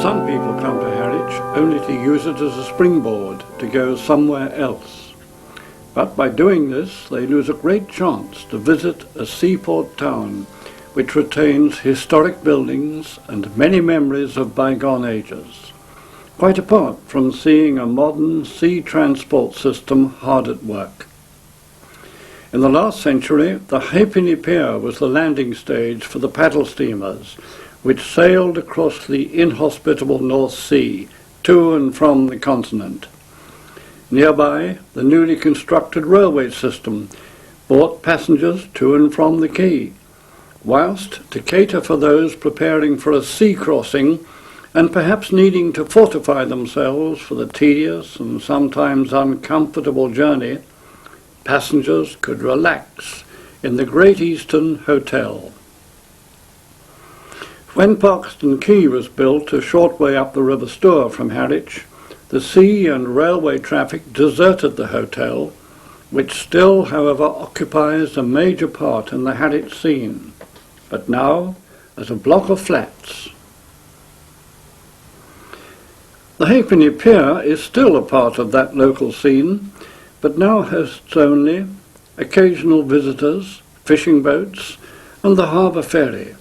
Some people come to Harwich only to use it as a springboard to go somewhere else. But by doing this, they lose a great chance to visit a seaport town which retains historic buildings and many memories of bygone ages, quite apart from seeing a modern sea transport system hard at work. In the last century, the Halfpenny Pier was the landing stage for the paddle steamers, which sailed across the inhospitable North Sea to and from the continent. Nearby, the newly constructed railway system brought passengers to and from the quay, whilst to cater for those preparing for a sea crossing and perhaps needing to fortify themselves for the tedious and sometimes uncomfortable journey, passengers could relax in the Great Eastern Hotel. When Parkston Quay was built a short way up the River Stour from Harwich, the sea and railway traffic deserted the hotel, which still, however, occupies a major part in the Harwich scene, but now as a block of flats. The Halfpenny Pier is still a part of that local scene, but now hosts only occasional visitors, fishing boats, and the harbour ferry.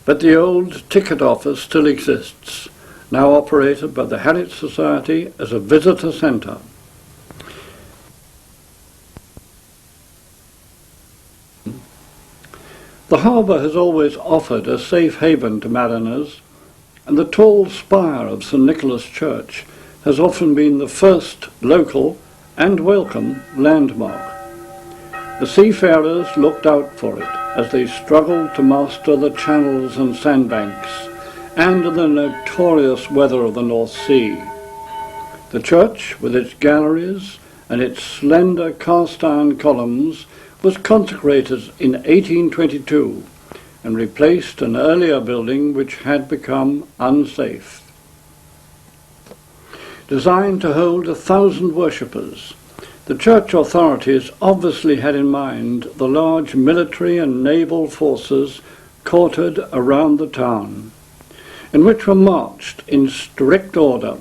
But the old ticket office still exists, now operated by the Harwich Society as a visitor centre. The harbour has always offered a safe haven to mariners, and the tall spire of St Nicholas Church has often been the first local and welcome landmark. The seafarers looked out for it as they struggled to master the channels and sandbanks and the notorious weather of the North Sea. The church, with its galleries and its slender cast-iron columns, was consecrated in 1822 and replaced an earlier building which had become unsafe. Designed to hold 1,000 worshippers, the church authorities obviously had in mind the large military and naval forces quartered around the town, and which were marched in strict order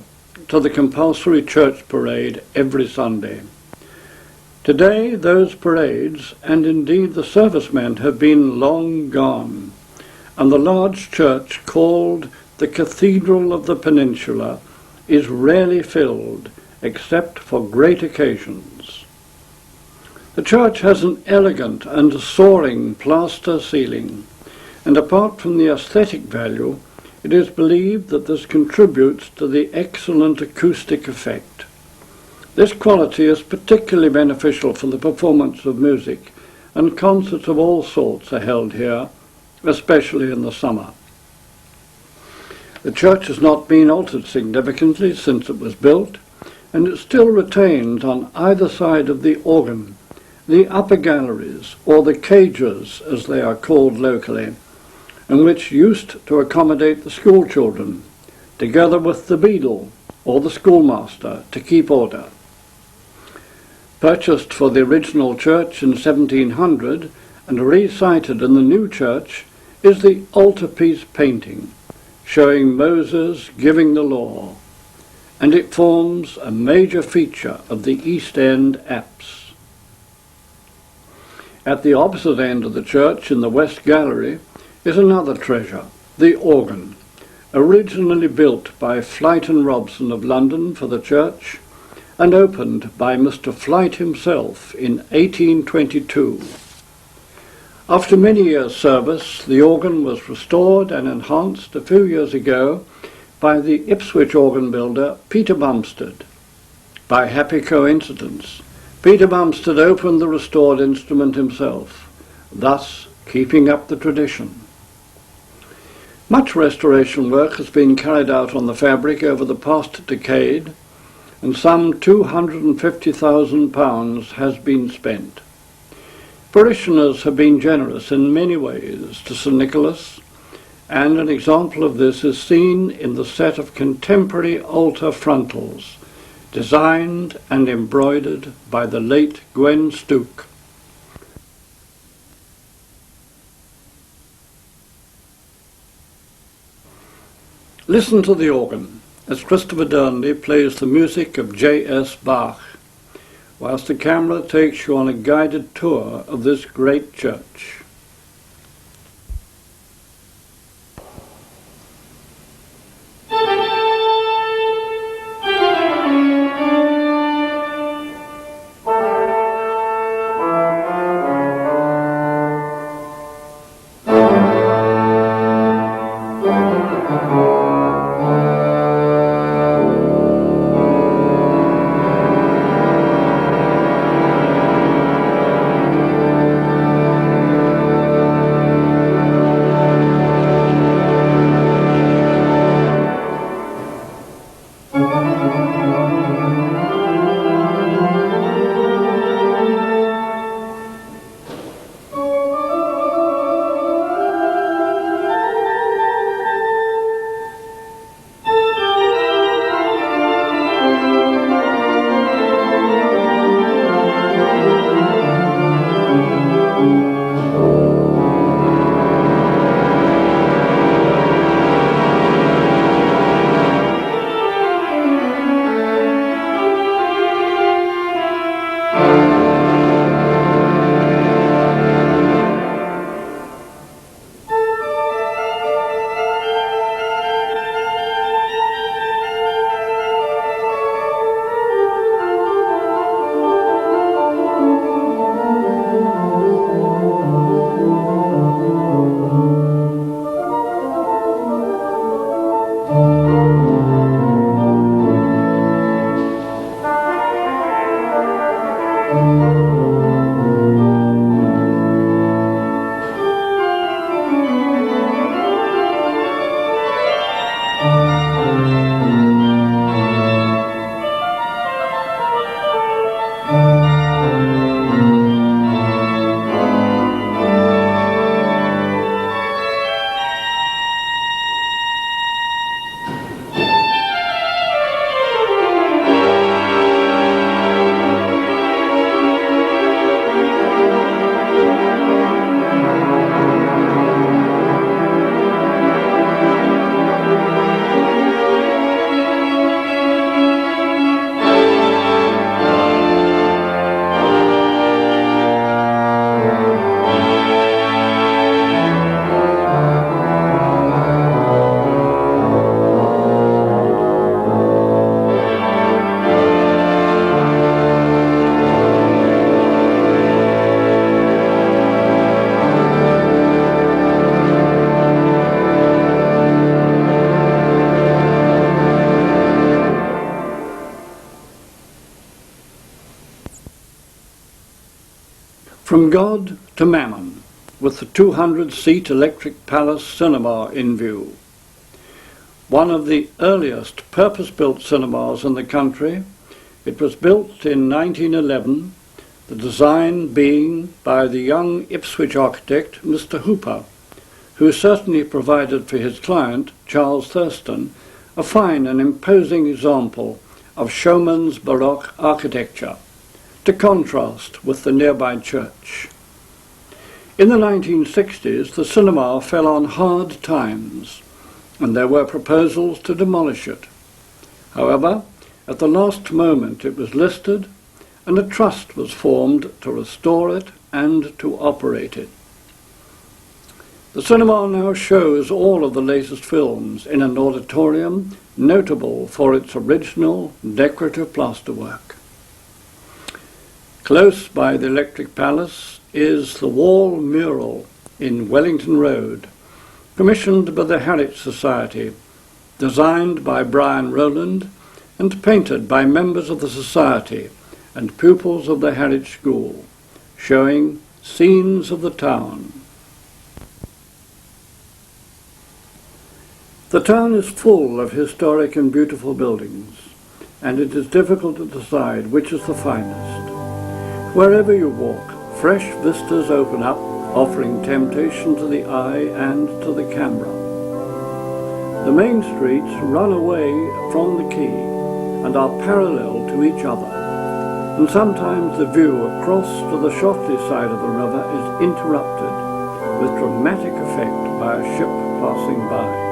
to the compulsory church parade every Sunday. Today those parades, and indeed the servicemen, have been long gone, and the large church called the Cathedral of the Peninsula is rarely filled except for great occasions. The church has an elegant and soaring plaster ceiling, and apart from the aesthetic value, it is believed that this contributes to the excellent acoustic effect. This quality is particularly beneficial for the performance of music, and concerts of all sorts are held here, especially in the summer. The church has not been altered significantly since it was built, and it still retains on either side of the organ the upper galleries, or the cages as they are called locally, and which used to accommodate the school children, together with the beadle, or the schoolmaster, to keep order. Purchased for the original church in 1700 and recited in the new church is the altarpiece painting, showing Moses giving the law, and it forms a major feature of the East End apse. At the opposite end of the church, in the West Gallery, is another treasure, the organ, originally built by Flight and Robson of London for the church, and opened by Mr. Flight himself in 1822. After many years' service, the organ was restored and enhanced a few years ago by the Ipswich organ builder Peter Bumstead. By happy coincidence, Peter Bumstead opened the restored instrument himself, thus keeping up the tradition. Much restoration work has been carried out on the fabric over the past decade, and some £250,000 has been spent. Parishioners have been generous in many ways to St Nicholas, and an example of this is seen in the set of contemporary altar frontals, designed and embroidered by the late Gwen Stooke. Listen to the organ as Christopher Durnley plays the music of J.S. Bach, whilst the camera takes you on a guided tour of this great church. From God to Mammon, with the 200-seat Electric Palace Cinema in view. One of the earliest purpose-built cinemas in the country, it was built in 1911, the design being by the young Ipswich architect Mr. Hooper, who certainly provided for his client, Charles Thurston, a fine and imposing example of showman's Baroque architecture, to contrast with the nearby church. In the 1960s, the cinema fell on hard times, and there were proposals to demolish it. However, at the last moment it was listed, and a trust was formed to restore it and to operate it. The cinema now shows all of the latest films in an auditorium notable for its original decorative plasterwork. Close by the Electric Palace is the wall mural in Wellington Road, commissioned by the Harwich Society, designed by Brian Rowland and painted by members of the Society and pupils of the Harwich School, showing scenes of the town. The town is full of historic and beautiful buildings, and it is difficult to decide which is the finest. Wherever you walk, fresh vistas open up, offering temptation to the eye and to the camera. The main streets run away from the quay and are parallel to each other, and sometimes the view across to the Shotley side of the river is interrupted with dramatic effect by a ship passing by.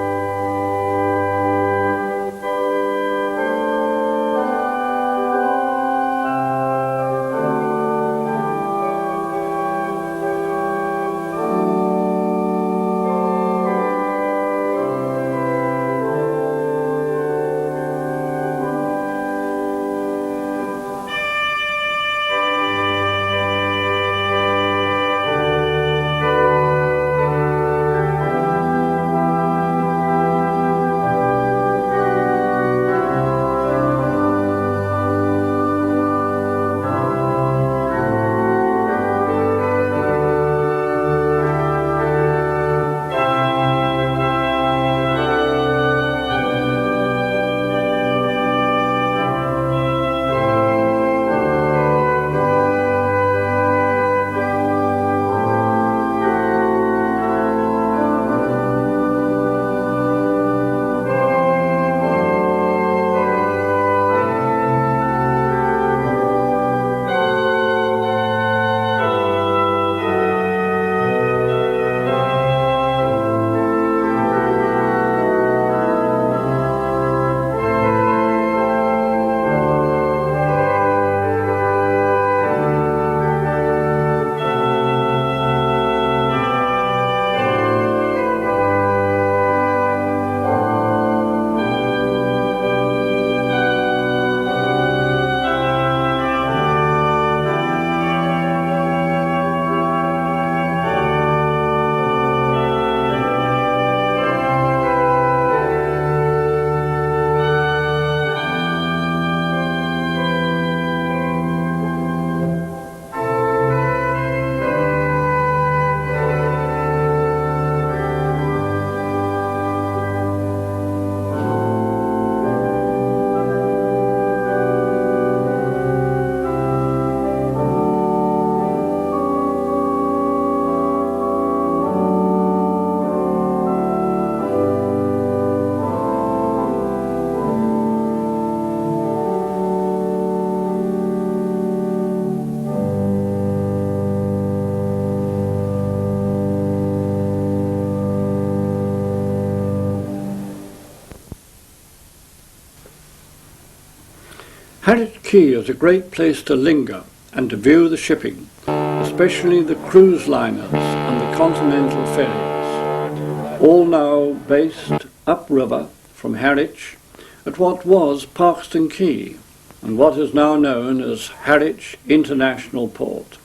Harwich Quay is a great place to linger and to view the shipping, especially the cruise liners and the continental ferries, all now based upriver from Harwich at what was Parkston Quay and what is now known as Harwich International Port.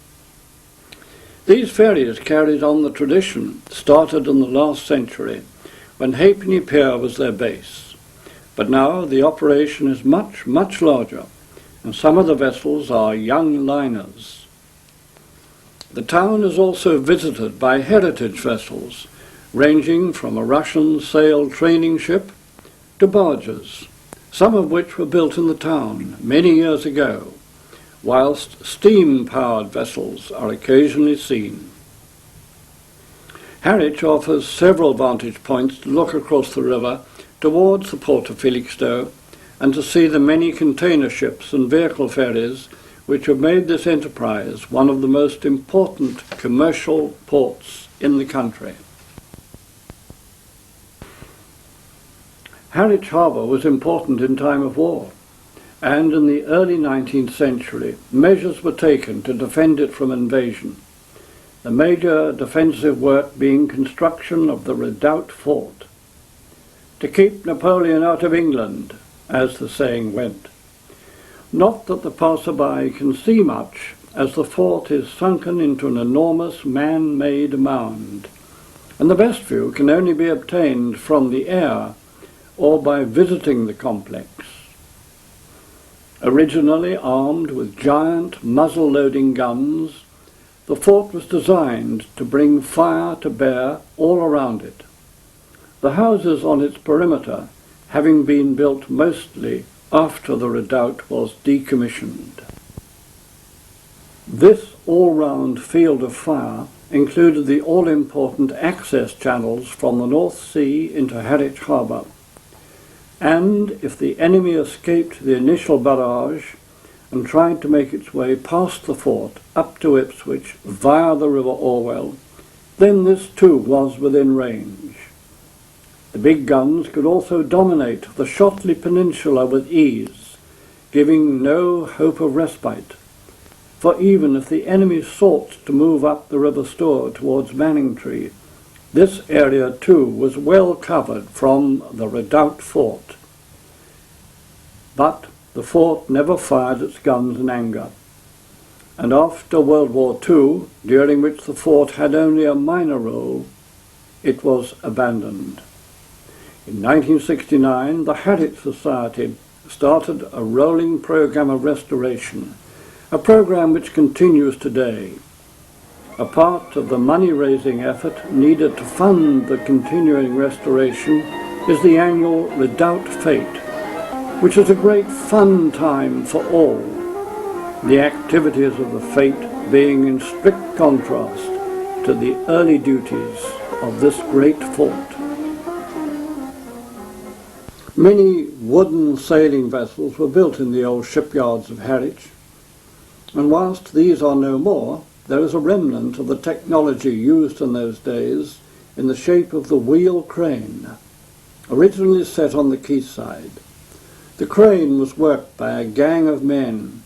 These ferries carried on the tradition started in the last century when Halfpenny Pier was their base, but now the operation is much, much larger, and some of the vessels are young liners. The town is also visited by heritage vessels, ranging from a Russian sail training ship to barges, some of which were built in the town many years ago, whilst steam-powered vessels are occasionally seen. Harwich offers several vantage points to look across the river towards the port of Felixstowe and to see the many container ships and vehicle ferries which have made this enterprise one of the most important commercial ports in the country. Harwich Harbour was important in time of war, and in the early 19th century measures were taken to defend it from invasion, the major defensive work being construction of the Redoubt Fort, to keep Napoleon out of England, as the saying went. Not that the passer-by can see much, as the fort is sunken into an enormous man-made mound, and the best view can only be obtained from the air or by visiting the complex. Originally armed with giant muzzle-loading guns, the fort was designed to bring fire to bear all around it, the houses on its perimeter having been built mostly after the redoubt was decommissioned. This all-round field of fire included the all-important access channels from the North Sea into Harwich Harbour, and if the enemy escaped the initial barrage and tried to make its way past the fort up to Ipswich via the River Orwell, then this too was within range. The big guns could also dominate the Shotley Peninsula with ease, giving no hope of respite, for even if the enemy sought to move up the River Stour towards Manningtree, this area too was well covered from the Redoubt Fort. But the fort never fired its guns in anger, and after World War II, during which the fort had only a minor role, it was abandoned. In 1969, the Harwich Society started a rolling programme of restoration, a programme which continues today. A part of the money-raising effort needed to fund the continuing restoration is the annual Redoubt Fete, which is a great fun time for all, the activities of the fete being in strict contrast to the early duties of this great fort. Many wooden sailing vessels were built in the old shipyards of Harwich, and whilst these are no more, there is a remnant of the technology used in those days in the shape of the wheel crane, originally set on the quayside. The crane was worked by a gang of men,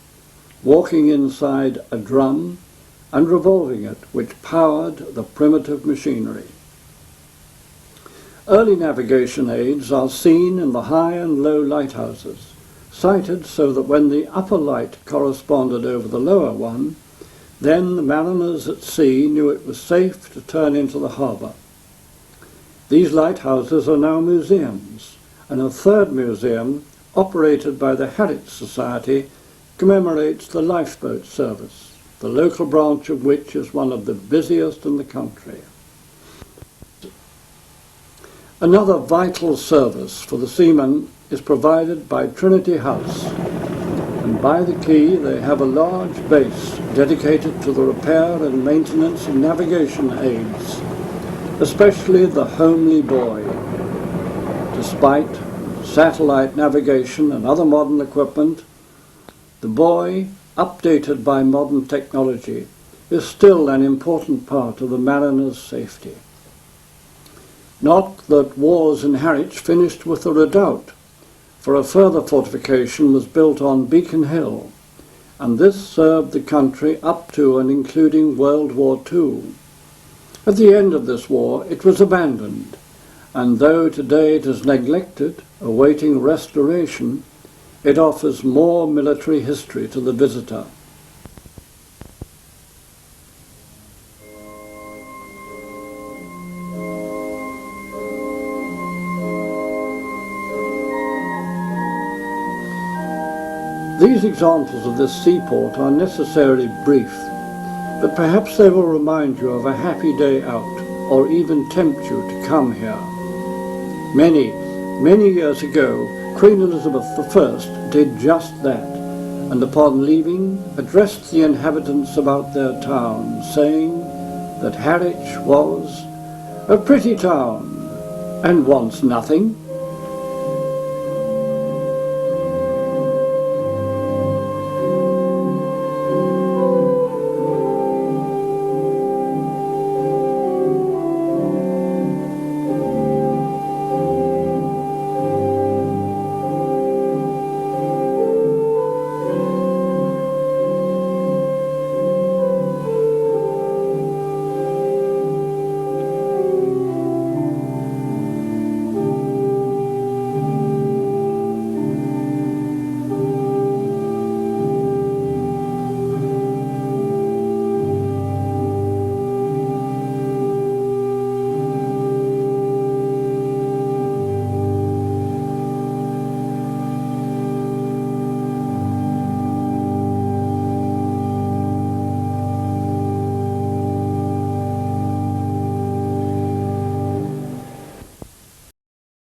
walking inside a drum and revolving it, which powered the primitive machinery. Early navigation aids are seen in the high and low lighthouses, sited so that when the upper light corresponded over the lower one, then the mariners at sea knew it was safe to turn into the harbour. These lighthouses are now museums, and a third museum, operated by the Harwich Society, commemorates the lifeboat service, the local branch of which is one of the busiest in the country. Another vital service for the seamen is provided by Trinity House, and by the quay they have a large base dedicated to the repair and maintenance of navigation aids, especially the homely buoy. Despite satellite navigation and other modern equipment, the buoy, updated by modern technology, is still an important part of the mariner's safety. Not that wars in Harwich finished with the redoubt, for a further fortification was built on Beacon Hill, and this served the country up to and including World War II. At the end of this war it was abandoned, and though today it is neglected, awaiting restoration, it offers more military history to the visitor. These examples of this seaport are necessarily brief, but perhaps they will remind you of a happy day out, or even tempt you to come here. Many years ago, Queen Elizabeth I did just that, and upon leaving, addressed the inhabitants about their town, saying that Harwich was a pretty town, and wants nothing